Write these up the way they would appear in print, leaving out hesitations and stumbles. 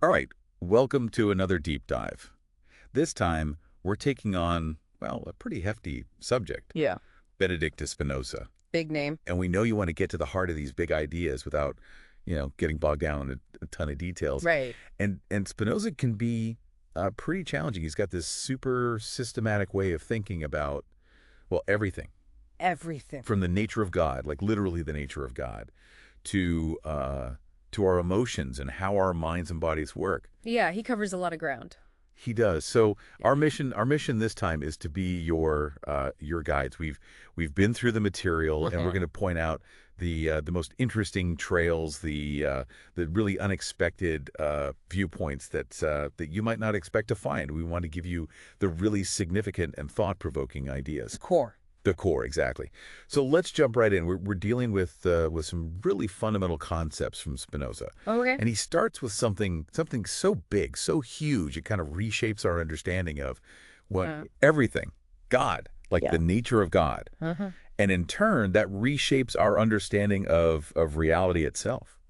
All right, welcome to another deep dive. This time, we're taking on, well, a pretty hefty subject, Yeah. Benedictus Spinoza. Big name. And we know you want to get to the heart of these big ideas without, getting bogged down in a ton of details. Right. And Spinoza can be pretty challenging. He's got this super systematic way of thinking about, well, everything Everything. from the nature of God, like literally the nature of God, to our emotions and how our minds and bodies work. Yeah, he covers a lot of ground. He does. So our mission this time is to be your guides. We've been through the material, and we're going to point out the most interesting trails, the really unexpected viewpoints that you might not expect to find. We want to give you the really significant and thought-provoking ideas. Core. The core, exactly. So let's jump right in. We're dealing with some really fundamental concepts from Spinoza, Okay. and he starts with something so big, so huge, it kind of reshapes our understanding of what everything, God, like Yeah. the nature of God, Uh-huh. and in turn, that reshapes our understanding of reality itself.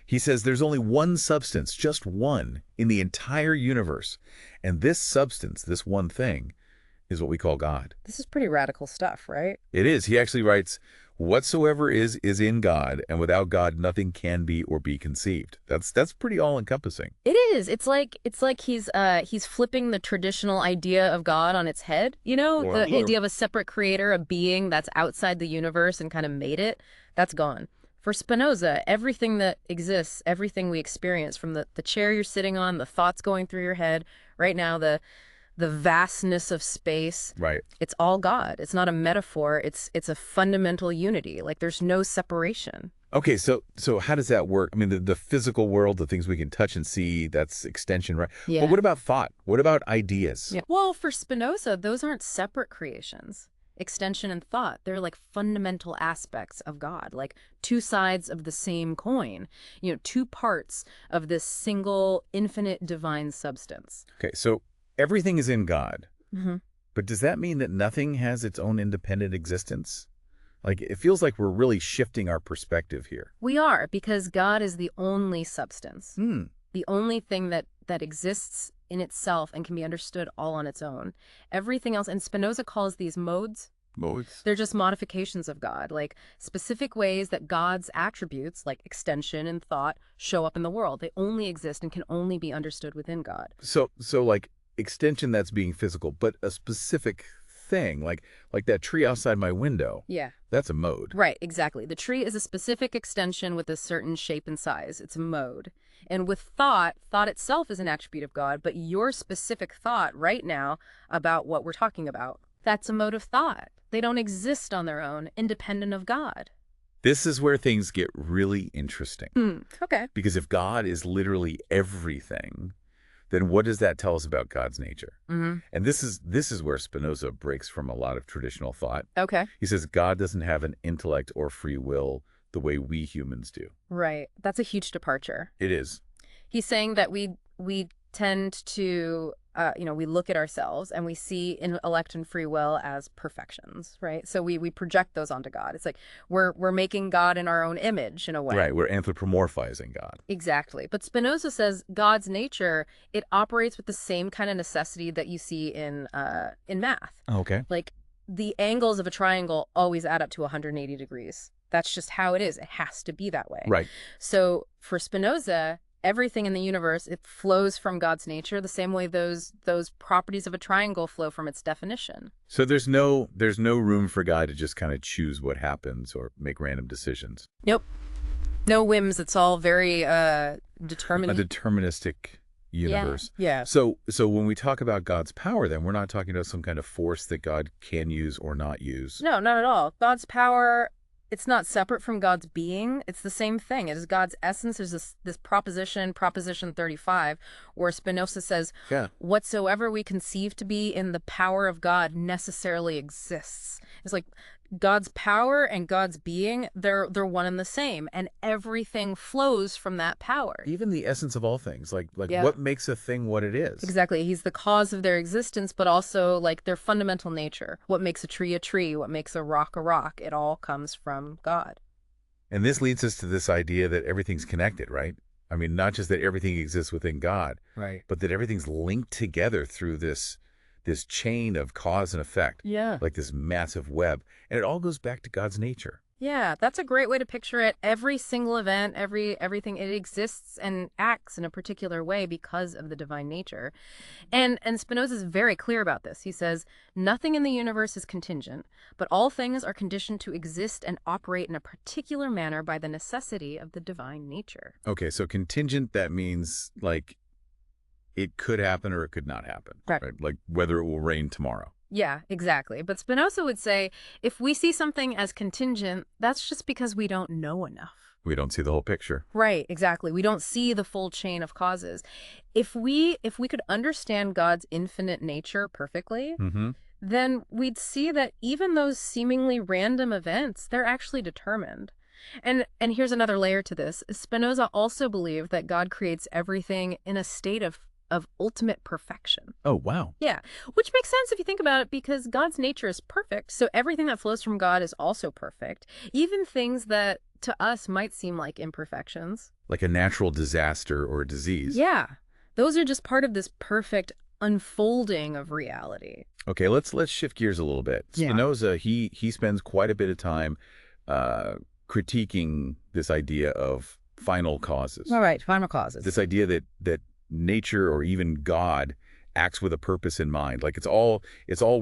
He says there's only one substance, just one, in the entire universe, and this substance, this one thing, is what we call God. This is pretty radical stuff, right? It is. He actually writes, whatsoever is in God, and without God nothing can be or be conceived. That's pretty all-encompassing. It is. It's like he's flipping the traditional idea of God on its head. You know, Or- the idea of a separate creator, a being that's outside the universe and kind of made it, that's gone. For Spinoza, everything that exists, everything we experience, from the chair you're sitting on, the thoughts going through your head, right now, the vastness of space, Right. it's all God. It's not a metaphor. It's a fundamental unity. Like there's no separation. Okay, so how does that work? I mean, the physical world, the things we can touch and see, that's extension, right? Yeah. But what about thought? What about ideas? Yeah. Well, for Spinoza, those aren't separate creations. Extension and thought, they're like fundamental aspects of God, like two sides of the same coin, two parts of this single infinite divine substance. Okay, so everything is in God. Mm-hmm. But does that mean that nothing has its own independent existence? Like, it feels like we're really shifting our perspective here. We are, because God is the only substance, Hmm. the only thing that exists in itself and can be understood all on its own. Everything else, and Spinoza calls these modes, Modes. they're just modifications of God, like specific ways that God's attributes, like extension and thought, show up in the world. They only exist and can only be understood within God. So like extension, that's being physical, but a specific thing, like that tree outside my window, Yeah. that's a mode. Right, exactly. The tree is a specific extension with a certain shape and size. It's a mode. And with thought itself is an attribute of God, but your specific thought right now about what we're talking about, that's a mode of thought. They don't exist on their own, independent of God. This is where things get really interesting. Okay. Because if God is literally everything, then what does that tell us about God's nature? Mm-hmm. And this is where Spinoza breaks from a lot of traditional thought. Okay. He says God doesn't have an intellect or free will the way we humans do. Right. That's a huge departure. It is. He's saying that we tend to, we look at ourselves and we see intellect and free will as perfections, right? So we project those onto God. It's like we're making God in our own image in a way. Right. We're anthropomorphizing God. Exactly. But Spinoza says God's nature, it operates with the same kind of necessity that you see in math. Okay. Like the angles of a triangle always add up to 180 degrees. That's just how it is. It has to be that way. Right. So for Spinoza, everything in the universe, it flows from God's nature the same way those properties of a triangle flow from its definition. So there's no room for God to just kind of choose what happens or make random decisions. Nope. No whims. It's all very determined. A deterministic universe. Yeah. So when we talk about God's power, then we're not talking about some kind of force that God can use or not use. No, not at all. God's power, it's not separate from God's being. It's the same thing. It is God's essence. There's this proposition 35, where Spinoza says, Yeah. whatsoever we conceive to be in the power of God necessarily exists. It's like God's power and God's being, they're one and the same, and everything flows from that power. Even the essence of all things, like Yeah. what makes a thing what it is. Exactly. He's the cause of their existence, but also like their fundamental nature. What makes a tree, what makes a rock, it all comes from God. And this leads us to this idea that everything's connected, right? I mean, not just that everything exists within God, Right. but that everything's linked together through this chain of cause and effect, Yeah. like this massive web. And it all goes back to God's nature. Yeah, that's a great way to picture it. Every single event, everything, it exists and acts in a particular way because of the divine nature. And Spinoza is very clear about this. He says, nothing in the universe is contingent, but all things are conditioned to exist and operate in a particular manner by the necessity of the divine nature. Okay, so contingent, that means like it could happen or it could not happen, Correct. right? Like whether it will rain tomorrow. Yeah, exactly. But Spinoza would say if we see something as contingent, that's just because we don't know enough. We don't see the whole picture. Right, exactly. We don't see the full chain of causes. If we could understand God's infinite nature perfectly, Mm-hmm. then we'd see that even those seemingly random events, they're actually determined. And here's another layer to this. Spinoza also believed that God creates everything in a state of ultimate perfection. Oh, wow. Yeah, which makes sense if you think about it because God's nature is perfect. So everything that flows from God is also perfect. Even things that to us might seem like imperfections. Like a natural disaster or a disease. Yeah, those are just part of this perfect unfolding of reality. Okay, let's shift gears a little bit. Yeah. Spinoza, he spends quite a bit of time critiquing this idea of final causes. All right, final causes. This idea that nature or even God acts with a purpose in mind. Like it's all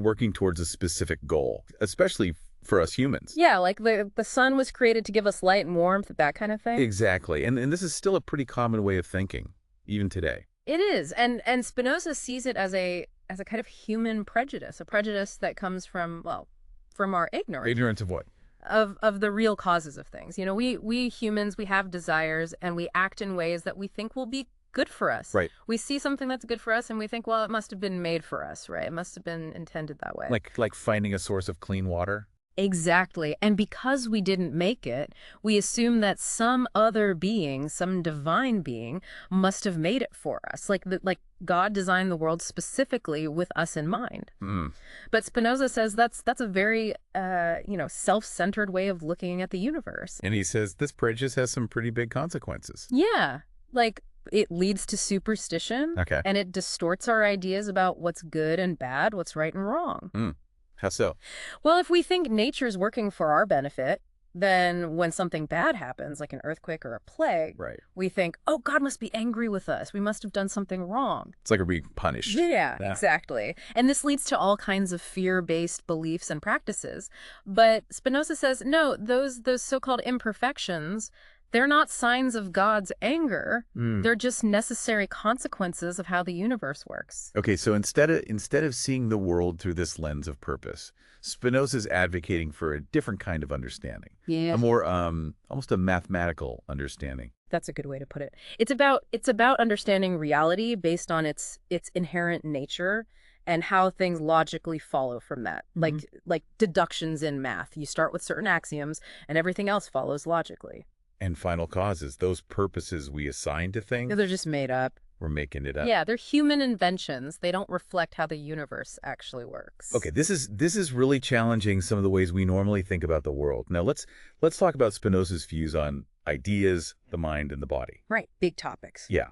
working towards a specific goal, especially for us humans. Yeah, like the sun was created to give us light and warmth, that kind of thing. Exactly. And this is still a pretty common way of thinking, even today. It is. And Spinoza sees it as a kind of human prejudice, a prejudice that comes from, well, from our ignorance. Ignorance of what? Of the real causes of things. You know, we humans, we have desires and we act in ways that we think will be good for us. Right. We see something that's good for us and we think, well, it must have been made for us, right? It must have been intended that way. Like finding a source of clean water? Exactly. And because we didn't make it, we assume that some other being, some divine being, must have made it for us. Like God designed the world specifically with us in mind. Mm. But Spinoza says that's a very self-centered way of looking at the universe. And he says this prejudice has some pretty big consequences. Yeah. Like it leads to superstition. Okay. And it distorts our ideas about what's good and bad, what's right and wrong. Mm. How so? Well, if we think nature's working for our benefit, then when something bad happens, like an earthquake or a plague, Right. we think, oh, God must be angry with us. We must have done something wrong. It's like we're being punished. Yeah, Yeah. exactly. And this leads to all kinds of fear-based beliefs and practices. But Spinoza says, no, those so-called imperfections, they're not signs of God's anger. Mm. They're just necessary consequences of how the universe works. Okay, so instead of seeing the world through this lens of purpose, Spinoza's advocating for a different kind of understanding. Yeah. A more almost a mathematical understanding. That's a good way to put it. It's about understanding reality based on its inherent nature and how things logically follow from that. Like deductions in math. You start with certain axioms and everything else follows logically. And final causes, those purposes we assign to things, They're just made up. we're making it up. Yeah, they're human inventions. They don't reflect how the universe actually works. Okay, this is really challenging some of the ways we normally think about the world. Now let's talk about Spinoza's views on ideas, the mind, and the body. Right, big topics. Yeah.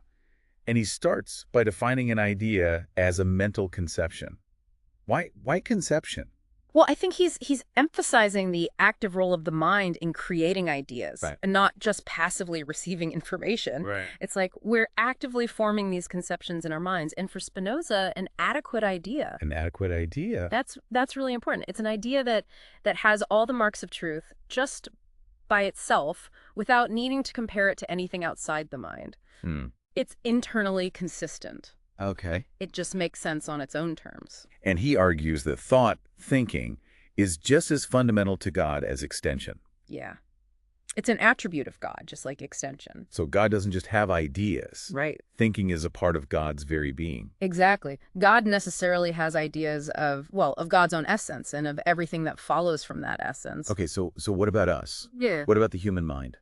And he starts by defining an idea as a mental conception. Why conception? Well, I think he's emphasizing the active role of the mind in creating ideas, Right. and not just passively receiving information. Right. It's like we're actively forming these conceptions in our minds. And for Spinoza, an adequate idea, An adequate idea. that's really important. It's an idea that has all the marks of truth just by itself without needing to compare it to anything outside the mind. Hmm. It's internally consistent. Okay. It just makes sense on its own terms. And he argues that thought, thinking, is just as fundamental to God as extension. Yeah. It's an attribute of God, just like extension. So God doesn't just have ideas. Right. Thinking is a part of God's very being. Exactly. God necessarily has ideas of God's own essence and of everything that follows from that essence. Okay, so what about us? Yeah. What about the human mind?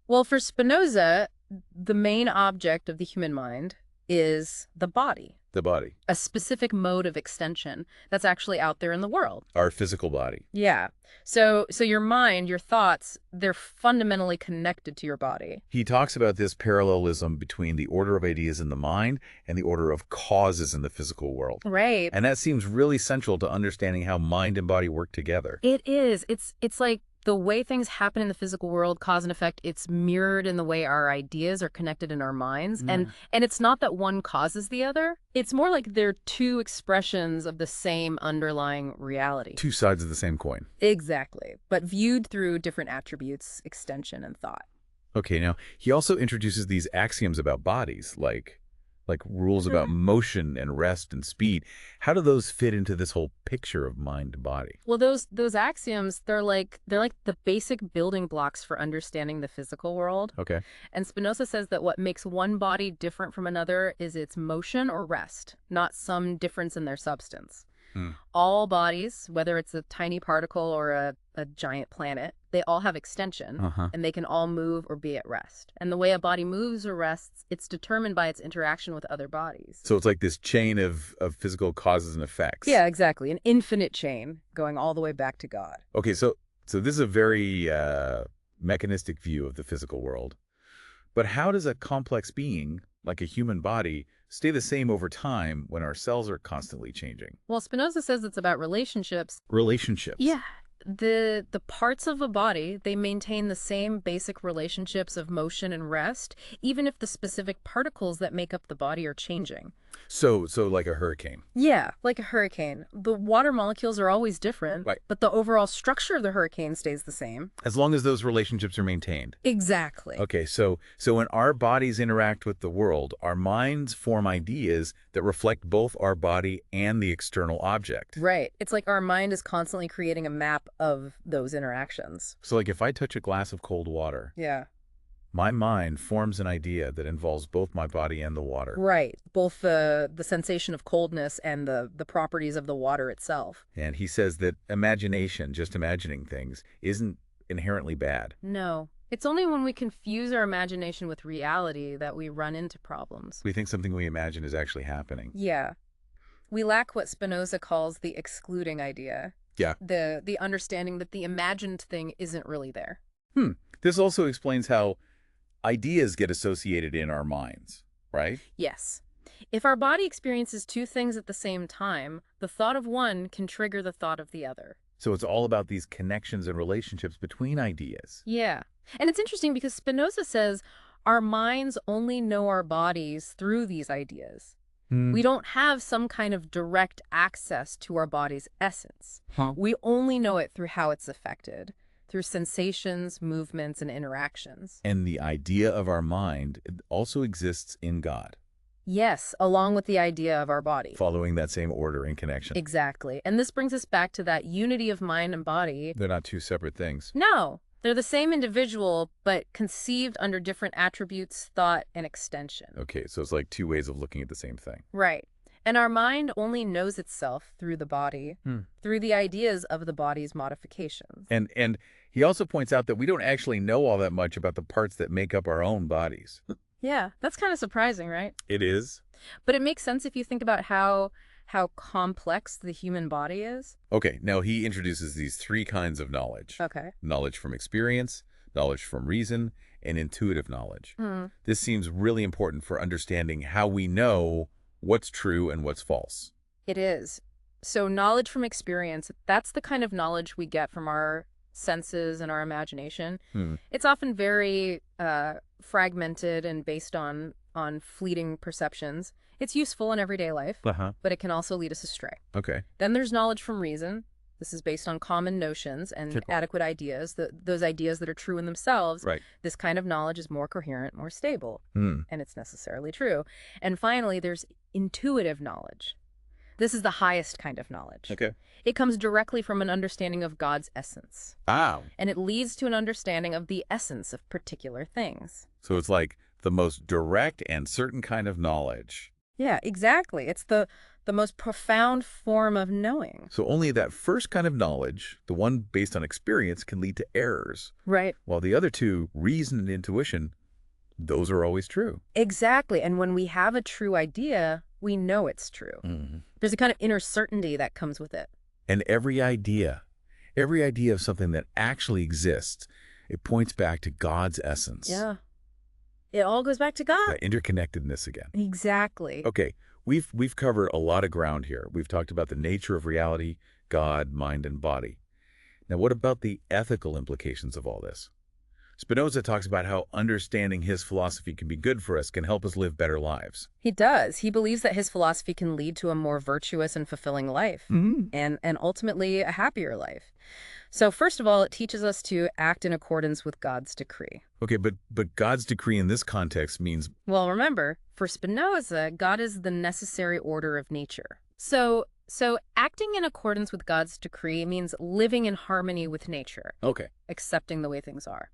Well, for Spinoza, the main object of the human mind is the body, The body. a specific mode of extension that's actually out there in the world. Our physical body. Yeah. So your mind, your thoughts, they're fundamentally connected to your body. He talks about this parallelism between the order of ideas in the mind and the order of causes in the physical world. Right. And that seems really central to understanding how mind and body work together. It is. It's like the way things happen in the physical world, cause and effect, it's mirrored in the way our ideas are connected in our minds. And it's not that one causes the other. It's more like they're two expressions of the same underlying reality. Two sides of the same coin. Exactly. But viewed through different attributes, extension, and thought. Okay, now, he also introduces these axioms about bodies, like rules about motion and rest and speed. How do those fit into this whole picture of mind and body? Well, those axioms, they're like the basic building blocks for understanding the physical world. Okay. And Spinoza says that what makes one body different from another is its motion or rest, not some difference in their substance. All bodies, whether it's a tiny particle or a giant planet, they all have extension, and they can all move or be at rest. And the way a body moves or rests, it's determined by its interaction with other bodies. So it's like this chain of physical causes and effects. Yeah, exactly. An infinite chain going all the way back to God. Okay, so this is a very mechanistic view of the physical world. But how does a complex being, like a human body, stay the same over time when our cells are constantly changing? Well, Spinoza says it's about relationships. Relationships. Yeah. The parts of a body, they maintain the same basic relationships of motion and rest, even if the specific particles that make up the body are changing. So like a hurricane. Yeah, like a hurricane. The water molecules are always different, Right. but the overall structure of the hurricane stays the same. As long as those relationships are maintained. Exactly. Okay, so when our bodies interact with the world, our minds form ideas that reflect both our body and the external object. Right. It's like our mind is constantly creating a map of those interactions. So like if I touch a glass of cold water, Yeah. my mind forms an idea that involves both my body and the water. Right. Both the sensation of coldness and the properties of the water itself. And he says that imagination, just imagining things, isn't inherently bad. No. It's only when we confuse our imagination with reality that we run into problems. We think something we imagine is actually happening. Yeah. We lack what Spinoza calls the excluding idea. Yeah. The understanding that the imagined thing isn't really there. This also explains how ideas get associated in our minds, right? Yes. If our body experiences two things at the same time, the thought of one can trigger the thought of the other. So it's all about these connections and relationships between ideas. Yeah. And it's interesting because Spinoza says our minds only know our bodies through these ideas. We don't have some kind of direct access to our body's essence. We only know it through how it's affected, through sensations, movements, and interactions. And the idea of our mind also exists in God, Yes, along with the idea of our body. following that same order and connection. Exactly. And this brings us back to that unity of mind and body. They're not two separate things. No, they're the same individual, but conceived under different attributes, thought, and extension. Okay, so it's like two ways of looking at the same thing. Right. And our mind only knows itself through the body, through the ideas of the body's modifications. And he also points out that we don't actually know all that much about the parts that make up our own bodies. Yeah, that's kind of surprising, right? It is. But it makes sense if you think about how complex the human body is. Okay, now he introduces these three kinds of knowledge. Okay. Knowledge from experience, knowledge from reason, and intuitive knowledge. This seems really important for understanding how we know what's true and what's false. It is. So knowledge from experience, that's the kind of knowledge we get from our senses and our imagination. It's often very fragmented and based on fleeting perceptions. It's useful in everyday life, but it can also lead us astray. Okay. Then there's knowledge from reason. This is based on common notions and adequate ideas, those ideas that are true in themselves. Right. This kind of knowledge is more coherent, more stable, and it's necessarily true. And finally, there's intuitive knowledge. This is the highest kind of knowledge. Okay. It comes directly from an understanding of God's essence. Ah. And it leads to an understanding of the essence of particular things. So it's like the most direct and certain kind of knowledge. Yeah, exactly. It's the most profound form of knowing. So only that first kind of knowledge, the one based on experience, can lead to errors. Right. While the other two, reason and intuition, Those are always true. Exactly. And when we have a true idea, we know it's true. Mhm. There's a kind of inner certainty that comes with it. And every idea of something that actually exists, it points back to God's essence. Yeah. It all goes back to God. That interconnectedness again. Exactly. Okay, we've covered a lot of ground here. We've talked about the nature of reality, God, mind, and body. Now, what about the ethical implications of all this? Spinoza talks about how understanding his philosophy can be good for us, can help us live better lives. He does. He believes that his philosophy can lead to a more virtuous and fulfilling life, and ultimately a happier life. So first of all, it teaches us to act in accordance with God's decree. Okay, but God's decree in this context means, Well, remember, for Spinoza, God is the necessary order of nature. So acting in accordance with God's decree means living in harmony with nature, okay, accepting the way things are.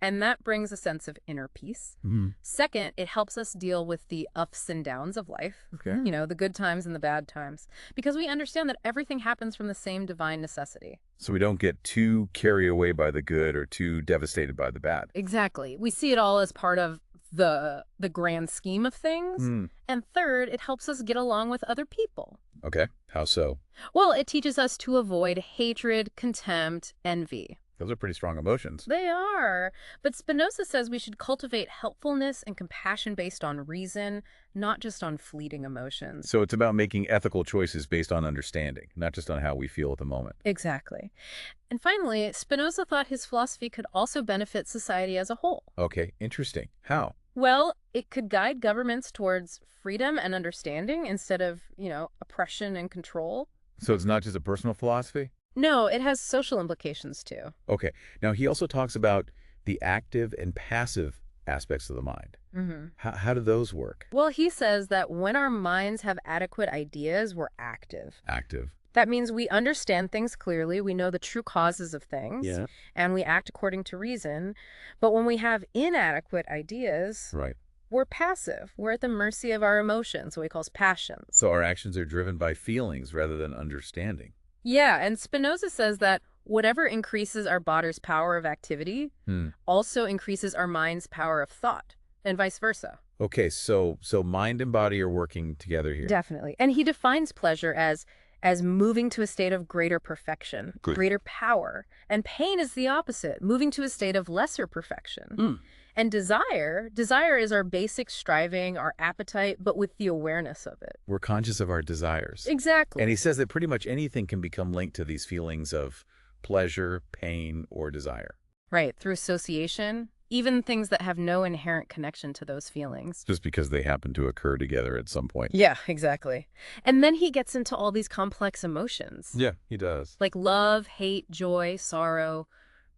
And that brings a sense of inner peace. Second, it helps us deal with the ups and downs of life, okay. the good times and the bad times, because we understand that everything happens from the same divine necessity. So we don't get too carried away by the good or too devastated by the bad. Exactly. We see it all as part of the grand scheme of things. And third, it helps us get along with other people. Okay, how so? Well, it teaches us to avoid hatred, contempt, envy. Those are pretty strong emotions. They are. But Spinoza says we should cultivate helpfulness and compassion based on reason, not just on fleeting emotions. So it's about making ethical choices based on understanding, not just on how we feel at the moment. Exactly. And finally, Spinoza thought his philosophy could also benefit society as a whole. Okay, interesting. How? Well, it could guide governments towards freedom and understanding instead of, oppression and control. So it's not just a personal philosophy? No, it has social implications too. Okay. Now, he also talks about the active and passive aspects of the mind. How do those work? Well, he says that when our minds have adequate ideas, we're active. Active. That means we understand things clearly, we know the true causes of things, Yeah. and we act according to reason. But when we have inadequate ideas, Right. we're passive. We're at the mercy of our emotions, what he calls passions. So our actions are driven by feelings rather than understanding. Yeah, and Spinoza says that whatever increases our body's power of activity also increases our mind's power of thought, and vice versa. Okay, so mind and body are working together here. Definitely. And he defines pleasure as moving to a state of greater perfection, Good. greater power. And pain is the opposite, moving to a state of lesser perfection. And desire is our basic striving, our appetite, but with the awareness of it. We're conscious of our desires. Exactly. And he says that pretty much anything can become linked to these feelings of pleasure, pain, or desire. Right, through association, even things that have no inherent connection to those feelings. Just because they happen to occur together at some point. Yeah, exactly. And then he gets into all these complex emotions. Yeah, he does. Like love, hate, joy, sorrow,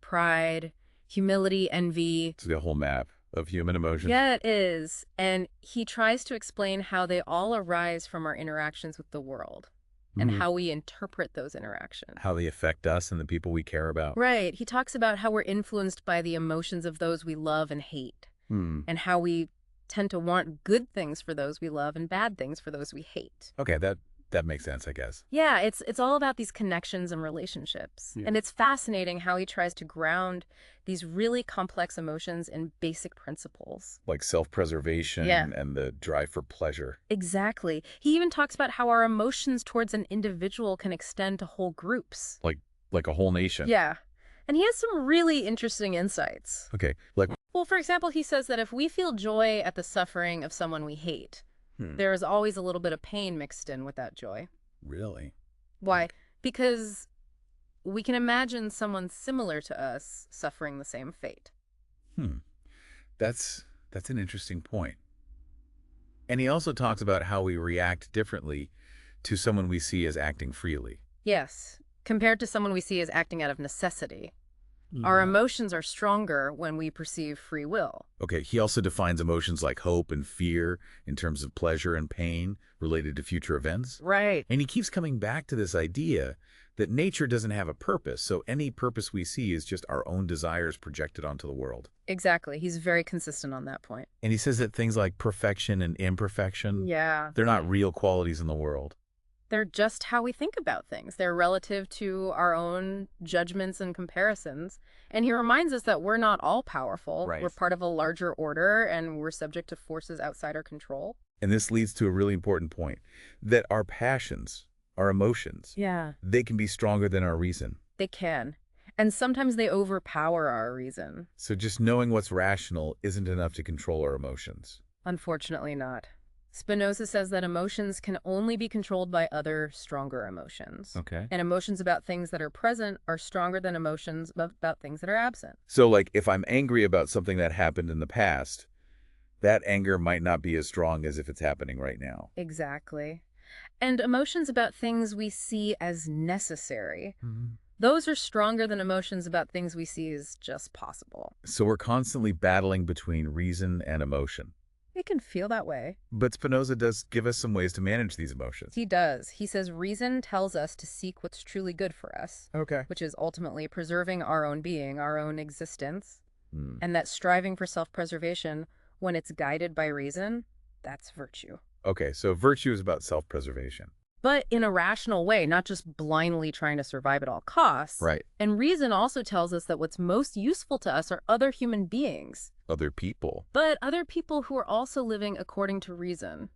pride, humility, envy. It's the whole map of human emotions. Yeah, it is. And he tries to explain how they all arise from our interactions with the world and how we interpret those interactions. How they affect us and the people we care about. Right. He talks about how we're influenced by the emotions of those we love and hate, and how we tend to want good things for those we love and bad things for those we hate. Okay, that makes sense, I guess. Yeah, it's all about these connections and relationships. Yeah. And it's fascinating how he tries to ground these really complex emotions in basic principles. Like self-preservation Yeah. and the drive for pleasure. Exactly. He even talks about how our emotions towards an individual can extend to whole groups. Like a whole nation. Yeah. And he has some really interesting insights. Okay, like, Well, for example, he says that if we feel joy at the suffering of someone we hate, there is always a little bit of pain mixed in with that joy. really? Why? Because we can imagine someone similar to us suffering the same fate. That's an interesting point. And he also talks about how we react differently to someone we see as acting freely. Yes. Compared to someone we see as acting out of necessity. Our emotions are stronger when we perceive free will. Okay, he also defines emotions like hope and fear in terms of pleasure and pain related to future events. Right. And he keeps coming back to this idea that nature doesn't have a purpose, so any purpose we see is just our own desires projected onto the world. Exactly. He's very consistent on that point. And he says that things like perfection and imperfection, Yeah. they're not real qualities in the world. They're just how we think about things. They're relative to our own judgments and comparisons. And he reminds us that we're not all powerful. Right. We're part of a larger order, and we're subject to forces outside our control. And this leads to a really important point, that our passions, our emotions, Yeah. they can be stronger than our reason. They can. And sometimes they overpower our reason. So just knowing what's rational isn't enough to control our emotions. Unfortunately not. Spinoza says that emotions can only be controlled by other stronger emotions. Okay. And emotions about things that are present are stronger than emotions about things that are absent. So like if I'm angry about something that happened in the past, that anger might not be as strong as if it's happening right now. Exactly. And emotions about things we see as necessary, Mhm. those are stronger than emotions about things we see as just possible. So we're constantly battling between reason and emotion. It can feel that way. But Spinoza does give us some ways to manage these emotions. He does. He says reason tells us to seek what's truly good for us, Okay. which is ultimately preserving our own being, our own existence, Hmm. and that striving for self-preservation, when it's guided by reason, that's virtue. Okay, so virtue is about self-preservation. But in a rational way, not just blindly trying to survive at all costs. Right. And reason also tells us that what's most useful to us are other human beings, Other people. but other people who are also living according to reason.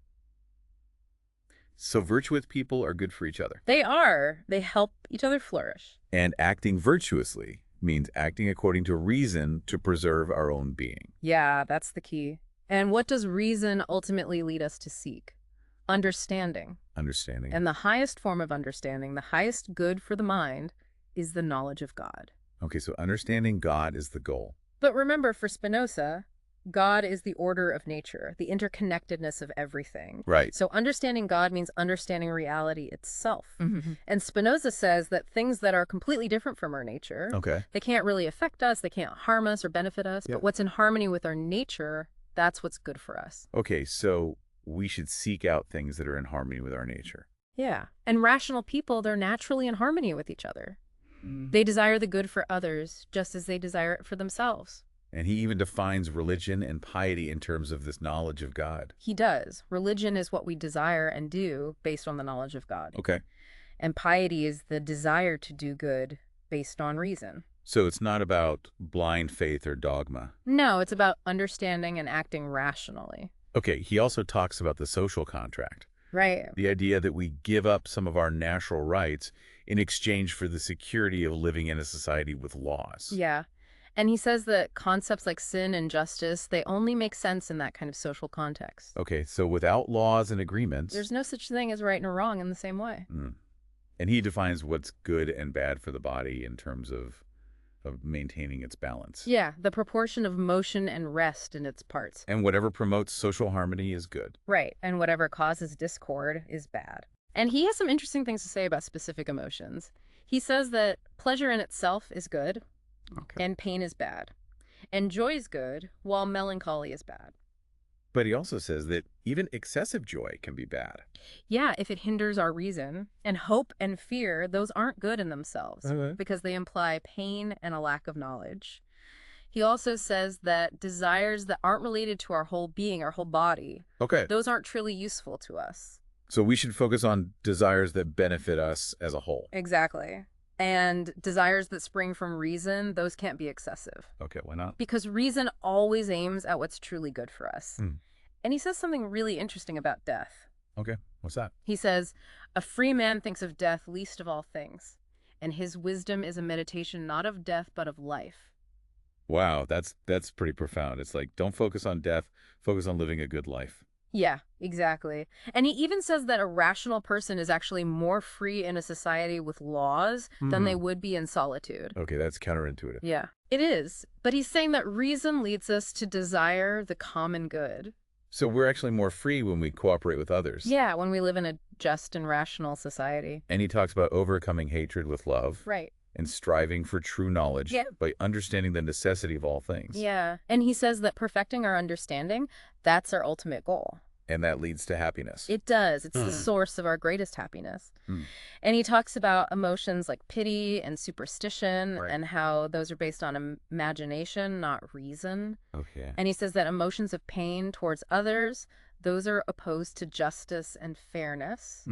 So virtuous people are good for each other. They are. They help each other flourish. And acting virtuously means acting according to reason to preserve our own being. Yeah, that's the key. And what does reason ultimately lead us to seek? Understanding. Understanding. And the highest form of understanding, the highest good for the mind, is the knowledge of God. Okay, so understanding God is the goal. But remember, for Spinoza, God is the order of nature, the interconnectedness of everything. Right. So understanding God means understanding reality itself. Mm-hmm. And Spinoza says that things that are completely different from our nature, Okay. they can't really affect us, they can't harm us or benefit us, Yeah. but what's in harmony with our nature, that's what's good for us. Okay, so we should seek out things that are in harmony with our nature. Yeah. And rational people, they're naturally in harmony with each other. They desire the good for others just as they desire it for themselves. And he even defines religion and piety in terms of this knowledge of God. He does. Religion is what we desire and do based on the knowledge of God. Okay. And piety is the desire to do good based on reason. So it's not about blind faith or dogma. No, it's about understanding and acting rationally. Okay, he also talks about the social contract. Right. The idea that we give up some of our natural rights in exchange for the security of living in a society with laws. Yeah. And he says that concepts like sin and justice, they only make sense in that kind of social context. Okay, so without laws and agreements... There's no such thing as right and wrong in the same way. And he defines what's good and bad for the body in terms of maintaining its balance. Yeah, the proportion of motion and rest in its parts. And whatever promotes social harmony is good. Right, and whatever causes discord is bad. And he has some interesting things to say about specific emotions. He says that pleasure in itself is good, and pain is bad. And joy is good, while melancholy is bad. But he also says that even excessive joy can be bad. Yeah, if it hinders our reason. And hope and fear, those aren't good in themselves, because they imply pain and a lack of knowledge. He also says that desires that aren't related to our whole being, our whole body, Okay. those aren't truly useful to us. So we should focus on desires that benefit us as a whole. Exactly. And desires that spring from reason, those can't be excessive. Okay, why not? Because reason always aims at what's truly good for us. And he says something really interesting about death. Okay, what's that? He says, a free man thinks of death least of all things, and his wisdom is a meditation not of death but of life. Wow, that's pretty profound. It's like, don't focus on death, focus on living a good life. Yeah, exactly. And he even says that a rational person is actually more free in a society with laws than they would be in solitude. Okay, that's counterintuitive. Yeah, it is. But he's saying that reason leads us to desire the common good. So we're actually more free when we cooperate with others. Yeah, when we live in a just and rational society. And he talks about overcoming hatred with love. Right. And striving for true knowledge by understanding the necessity of all things. Yeah. And he says that perfecting our understanding, that's our ultimate goal. And that leads to happiness. It does. It's the source of our greatest happiness. And he talks about emotions like pity and superstition and how those are based on imagination, not reason. Okay. And he says that emotions of pain towards others, those are opposed to justice and fairness.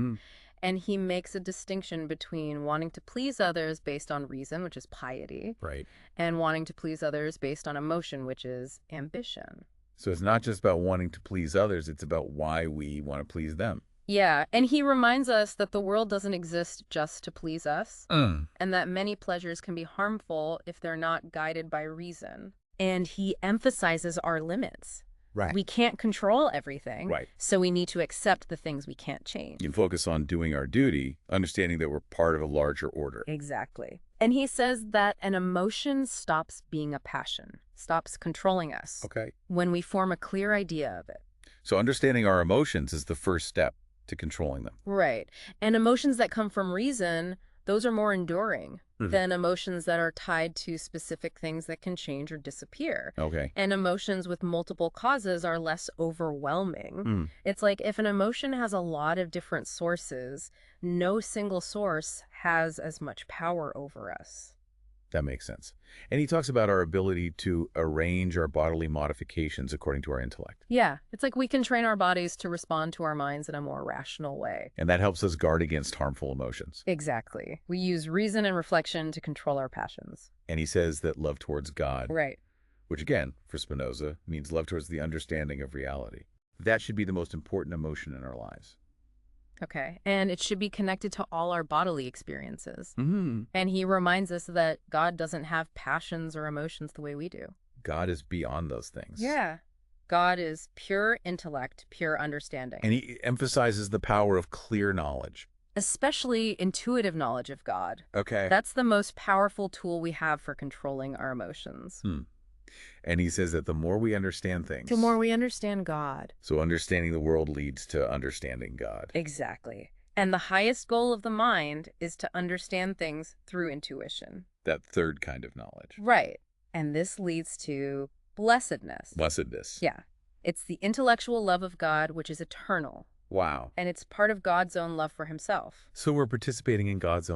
And he makes a distinction between wanting to please others based on reason, which is piety, Right. and wanting to please others based on emotion, which is ambition. So it's not just about wanting to please others, it's about why we want to please them. Yeah, and he reminds us that the world doesn't exist just to please us, Mm. and that many pleasures can be harmful if they're not guided by reason. And he emphasizes our limits. Right. We can't control everything, Right. so we need to accept the things we can't change. You can focus on doing our duty, understanding that we're part of a larger order. Exactly. And he says that an emotion stops being a passion, stops controlling us, Okay. when we form a clear idea of it. So understanding our emotions is the first step to controlling them. Right. And emotions that come from reason, those are more enduring than emotions that are tied to specific things that can change or disappear. Okay. And emotions with multiple causes are less overwhelming. Mm. It's like if an emotion has a lot of different sources, no single source has as much power over us. That makes sense. And he talks about our ability to arrange our bodily modifications according to our intellect. Yeah, it's like we can train our bodies to respond to our minds in a more rational way. And that helps us guard against harmful emotions. Exactly. We use reason and reflection to control our passions. And he says that love towards God, Right. which again, for Spinoza, means love towards the understanding of reality. That should be the most important emotion in our lives. Okay. And it should be connected to all our bodily experiences. Mm-hmm. And he reminds us that God doesn't have passions or emotions the way we do. God is beyond those things. Yeah. God is pure intellect, pure understanding. And he emphasizes the power of clear knowledge. Especially intuitive knowledge of God. Okay. That's the most powerful tool we have for controlling our emotions. And he says that the more we understand things, The more we understand God. so understanding the world leads to understanding God. Exactly. And the highest goal of the mind is to understand things through intuition. That third kind of knowledge. Right. And this leads to blessedness. Blessedness. Yeah. It's the intellectual love of God, which is eternal. Wow. And it's part of God's own love for himself. So we're participating in God's own